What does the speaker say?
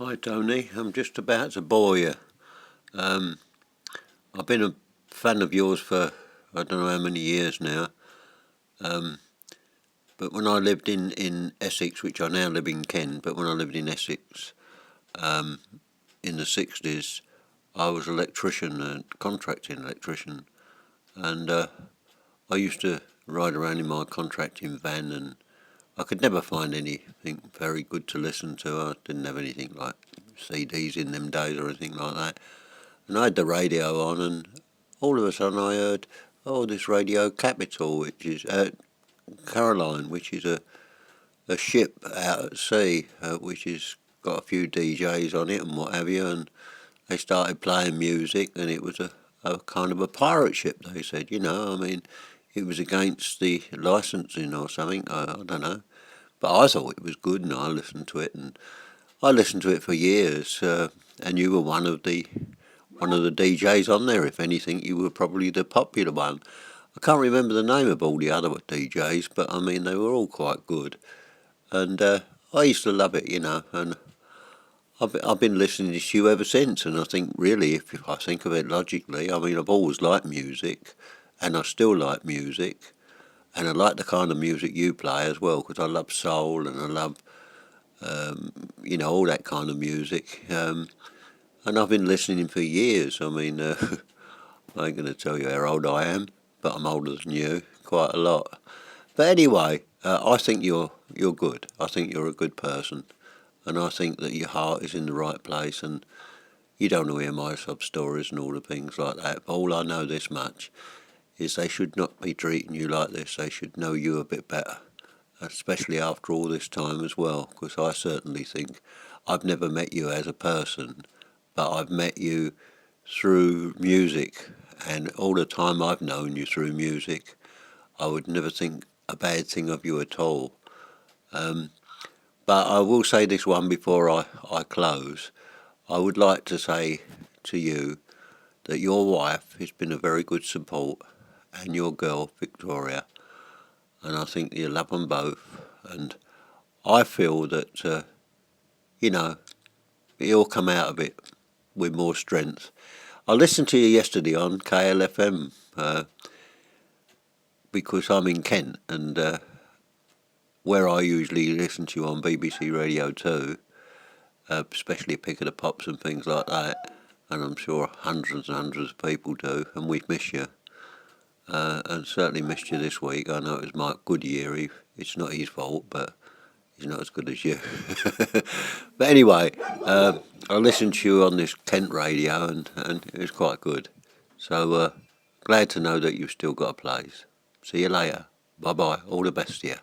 Hi Tony, I'm just about to bore you. Um, I've been a fan of yours for I don't know how many years now, um, but when I lived in Essex, which I now live in Kent, but when I lived in Essex um, in the 60s, I was an electrician, a contracting electrician, and I used to ride around in my contracting van, and I could never find anything very good to listen to. I didn't have anything like CDs in them days or anything like that. And I had the radio on, and all of a sudden I heard, oh, this Radio Capital, which is Caroline, which is a ship out at sea, which has got a few DJs on it and what have you, and they started playing music, and it was a kind of a pirate ship, they said, I mean, it was against the licensing or something, I don't know. But I thought it was good, and I listened to it, and I listened to it for years, and you were one of the DJs on there. If anything, you were probably the popular one. I can't remember the name of all the other DJs, but I mean they were all quite good, and I used to love it. And I've been listening to you ever since. And I think really, if I think of it logically, I mean I've always liked music, and I still like music, and I like the kind of music you play as well, because I love soul and I love all that kind of music. And I've been listening for years. I mean, I ain't going to tell you how old I am, but I'm older than you, quite a lot. But anyway, I think you're good. I think you're a good person, and I think that your heart is in the right place. And you don't know hear my sub stories and all the things like that. But all I know this much is they should not be treating you like this. They should know you a bit better, especially after all this time as well. Because I certainly think I've never met you as a person, but I've met you through music, and all the time I've known you through music, I would never think a bad thing of you at all. Um, but I will say this one before I close. I would like to say to you that your wife has been a very good support, and your girl, Victoria, and I think you love them both. And I feel that, you'll come out of it with more strength. I listened to you yesterday on KLFM because I'm in Kent, and where I usually listen to you on BBC Radio 2, especially Pick of the Pops and things like that, and I'm sure hundreds and hundreds of people do, and we've missed you, and certainly missed you this week. I know it was Mike Goodyear. It's not his fault, but he's not as good as you. But anyway, I listened to you on this Kent radio, and it was quite good. So glad to know that you've still got a place. See you later. Bye-bye. All the best to you.